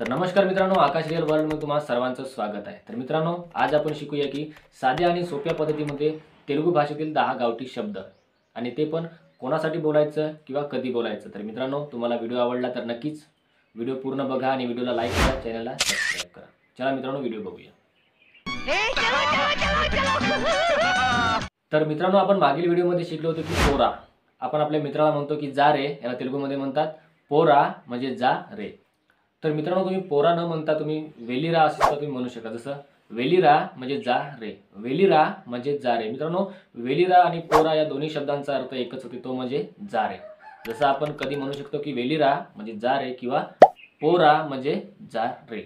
तर नमस्कार मित्रांनो, आकाश रिअल वर्ल्डमध्ये तुम्हा सर्वांचं स्वागत आहे। तर मित्रांनो, आज आपण शिकूया की साध्या आणि सोप्या पद्धतीमध्ये तेलुगू भाषेतील 10 गावठी शब्द आणि ते पण कोणासाठी बोलायचं किंवा कधी बोलायचं। तर मित्रांनो, तुम्हाला व्हिडिओ आवडला तर नक्कीच व्हिडिओ पूर्ण बघा आणि व्हिडिओला लाईक करा, चॅनलला सबस्क्राइब करा। चला मित्रांनो, व्हिडिओ बघूया। तर मित्रांनो, आपण मागील व्हिडिओमध्ये शिकलो होतो की पोरा, आपण आपल्या मित्राला म्हणतो की जा रे, याला तेलुगूमध्ये म्हणतात पोरा म्हणजे जा रे। तर मित्रांनो, तुम्ही पोरा न म्हणता तुम्ही वेलिरा असं सुद्धा तुम्ही म्हणू शकता। जसं वेलिरा म्हणजे जा रे, वेलिरा म्हणजे जा रे। मित्रांनो, वेलिरा आणि पोरा या दोन्ही शब्दांचा अर्थ एकच होतो, तो म्हणजे जा रे। जसं आपण कधी म्हणू शकतो की वेलिरा म्हणजे जा रे किंवा पोरा म्हणजे जा रे।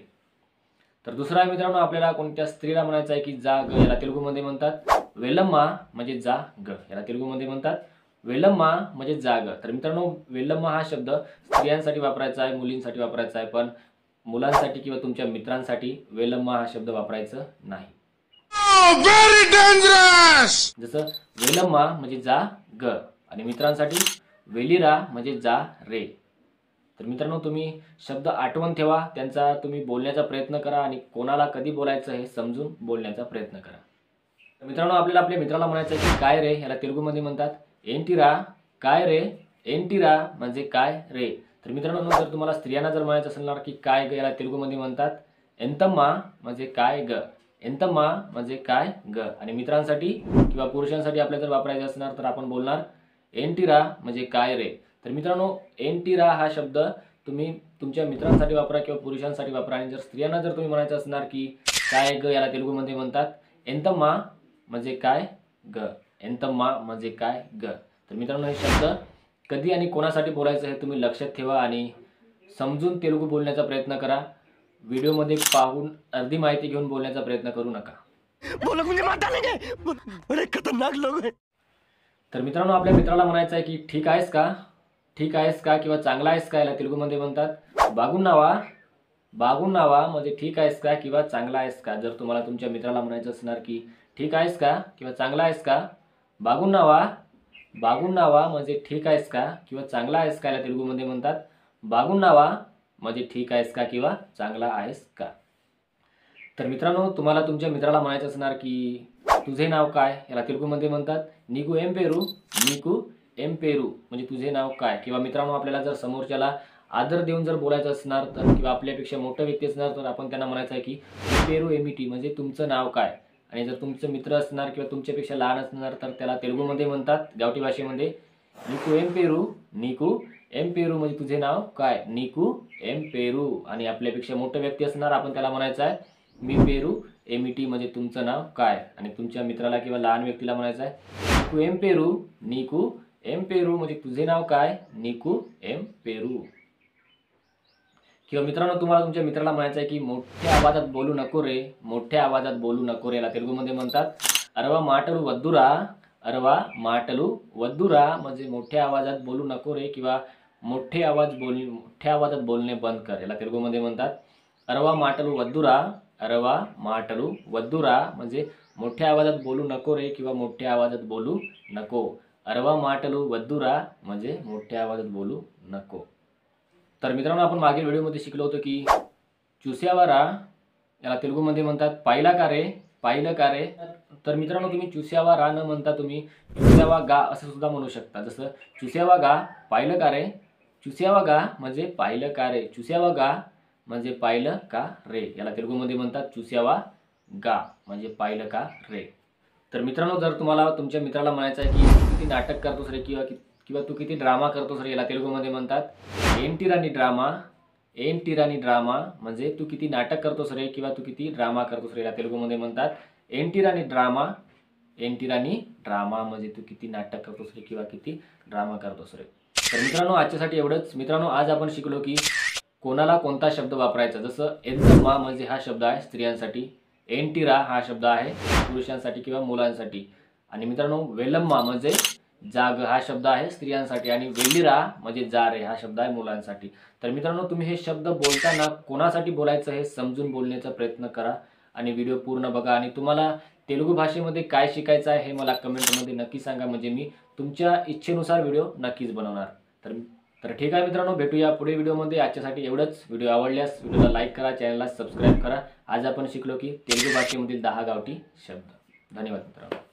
तर दुसरा मित्रांनो, आपल्याला कोणत्या स्त्रीला म्हणायचं आहे की जा ग, याला तेलुगूमध्ये म्हणतात वेलम्मा म्हणजे जा ग, याला तेलुगूमध्ये म्हणतात वेलम्मा म्हणजे जा ग। तर मित्रांनो, वेलम्मा हा शब्द स्त्रियांसाठी वापरायचा आहे, मुलींसाठी वापरायचा आहे, पण मुलांसाठी किंवा तुमच्या मित्रांसाठी वेलम्मा हा शब्द वापरायचा नाही। Very dangerous! जसं वेलम्मा म्हणजे जा ग आणि मित्रांसाठी वेलिरा म्हणजे जा रे। तर मित्रांनो, तुम्ही शब्द आठवण ठेवा, त्यांचा तुम्ही बोलण्याचा प्रयत्न करा आणि कोणाला कधी बोलायचं हे समजून बोलण्याचा प्रयत्न करा। तर मित्रांनो, आपल्याला आपल्या मित्राला म्हणायचं आहे की काय रे, याला तेलुगूमध्ये म्हणतात एंटिरा। काय रे, एंटिरा म्हणजे काय रे। तर मित्रांनो, जर तुम्हाला स्त्रियांना जर म्हणायचं असेल ना की काय ग, याला तेलुगूमध्ये म्हणतात एंतम्मा म्हणजे काय ग, एंतम्मा म्हणजे काय ग। आणि मित्रांसाठी किंवा पुरुषांसाठी आपल्याला जर वापरायचे असणार तर आपण बोलणार एंटिरा म्हणजे काय रे। तर मित्रांनो, एंटिरा हा शब्द तुम्ही तुमच्या मित्रांसाठी वापरा किंवा पुरुषांसाठी वापरा। आणि जर स्त्रियांना जर तुम्ही म्हणायचं असणार की काय ग, याला तेलुगूमध्ये म्हणतात एंतम्मा म्हणजे काय ग, एंतम्मा म्हणजे काय ग। तर मित्रांनो, हे शब्द कधी आणि कोणासाठी बोलायचं हे तुम्ही लक्षात ठेवा आणि समजून तेलुगू बोलण्याचा प्रयत्न करा। व्हिडिओमध्ये पाहून अर्धी माहिती घेऊन बोलण्याचा प्रयत्न करू नका। बोलो मुझे मार डालेंगे, बड़े खतरनाक लोग हैं। तर मित्रांनो, आपल्या मित्राला म्हणायचं आहे की ठीक आहेस का, ठीक आहेस का किंवा चांगला आहेस का, याला तेलुगूमध्ये म्हणतात बागुन्नावा। बागुन्नावा म्हणजे ठीक आहेस का किंवा चांगला आहेस का। जर तुम्हाला तुमच्या मित्राला म्हणायचं असणार की ठीक आहेस का किंवा चांगला आहेस का, बागुन्नावा। बागुन्नावा म्हणजे ठीक आहेस का किंवा चांगला आहेस का, याला तेलुगूमध्ये म्हणतात बागुन्नावा म्हणजे ठीक आहेस का किंवा चांगला आहेस का। तर मित्रांनो, तुम्हाला तुमच्या मित्राला म्हणायचं असणार की तुझे नाव काय, याला तेलुगूमध्ये म्हणतात नीकू एम पेरू। नीकू एम पेरू म्हणजे तुझे नाव काय। किंवा मित्रांनो, आपल्याला जर समोरच्याला आदर देऊन जर बोलायचं असणार तर किंवा आपल्यापेक्षा मोठा व्यक्ती असणार तर आपण त्यांना म्हणायचं आहे की पेरू एमिटी म्हणजे तुमचं नाव काय। आणि जर तुमचं मित्र असणार किंवा तुमच्यापेक्षा लहान असणार तर त्याला तेलुगूमध्ये म्हणतात गावठी भाषेमध्ये नीकू एम पेरू। नीकू एम पेरू म्हणजे तुझे नाव काय, नीकू एम पेरू। आणि आपल्यापेक्षा मोठा व्यक्ती असणार, आपण त्याला म्हणायचं आहे मी पेरू एमिटी म्हणजे तुमचं नाव काय। आणि तुमच्या मित्राला किंवा लहान व्यक्तीला म्हणायचं आहे नीकू एम पेरू। नीकू एम पेरू म्हणजे तुझे नाव काय, नीकू एम पेरू। किंवा मित्रांनो, तुम्हाला तुमच्या मित्राला म्हणायचं आहे की मोठ्या आवाजात बोलू नको रे, मोठ्या आवाजात बोलू नको रे, याला तेलुगूमध्ये म्हणतात अरवा माटलू वद्दुरा। अरवा माटलू वद्दुरा म्हणजे मोठ्या आवाजात बोलू नको रे किंवा मोठ्या आवाजात बोलणे बंद कर, याला तेलुगूमध्ये म्हणतात अरवा माटलू वद्दुरा। अरवा माटलू वद्दुरा म्हणजे मोठ्या आवाजात बोलू नको रे किंवा मोठ्या आवाजात बोलू नको। अरवा माटलू वद्दुरा म्हणजे मोठ्या आवाजात बोलू नको। तर मित्रांनो, आपण मागील व्हिडिओमध्ये शिकलो होतो की चुस्यावारा, याला तेलुगूमध्ये म्हणतात पाहिला का रे, पाहिलं का रे। तर मित्रांनो, तुम्ही चुस्यावारा न म्हणता तुम्ही चुस्यावा गा असं सुद्धा म्हणू शकता। जसं चुस्यावा गा पाहिलं का रे, चुस्यावा गा म्हणजे पाहिलं का रे, चुस्यावा गा म्हणजे पाहिलं का रे, याला तेलुगूमध्ये म्हणतात चुस्यावा गा म्हणजे पाहिलं का रे। तर मित्रांनो, जर तुम्हाला तुमच्या मित्राला म्हणायचं आहे की तू किती नाटक करतोस रे किंवा किंवा तू किती ड्रामा करतोस रे, याला तेलुगूमध्ये म्हणतात एंटिरानी ड्रामा। एंटिरानी ड्रामा म्हणजे तू किती नाटक करतोस रे किंवा तू किती ड्रामा करतोस रे, याला तेलुगूमध्ये म्हणतात एंटिरानी ड्रामा। एंटिरानी ड्रामा म्हणजे तू किती नाटक करतोस रे किंवा किती ड्रामा करतोस रे। तर मित्रांनो, आजच्यासाठी एवढंच। मित्रांनो, आज आपण शिकलो की कोणाला कोणता शब्द वापरायचा। जसं एंतम्मा म्हणजे हा शब्द आहे स्त्रियांसाठी, एंटिरा हा शब्द आहे पुरुषांसाठी किंवा मुलांसाठी। आणि मित्रांनो, वेलम्मा म्हणजे जाग हा शब्द आहे स्त्रियांसाठी आणि वेलिरा म्हणजे जा रे हा शब्द आहे मुलांसाठी। तर मित्रांनो, तुम्ही हे शब्द बोलताना कोणासाठी बोलायचं हे समजून बोलण्याचा प्रयत्न करा आणि व्हिडिओ पूर्ण बघा। आणि तुम्हाला तेलुगू भाषेमध्ये काय शिकायचं आहे हे मला कमेंटमध्ये नक्की सांगा, म्हणजे मी तुमच्या इच्छेनुसार व्हिडिओ नक्कीच बनवणार। तर तर ठीक आहे मित्रांनो, भेटूया पुढे व्हिडिओमध्ये. आजच्यासाठी एवढंच. व्हिडिओ आवडल्यास व्हिडिओला लाईक करा, चॅनलला सबस्क्राईब करा. आज आपण शिकलो की तेलुगू भाषेमधील 10 गावठी शब्द. धन्यवाद मित्रांनो.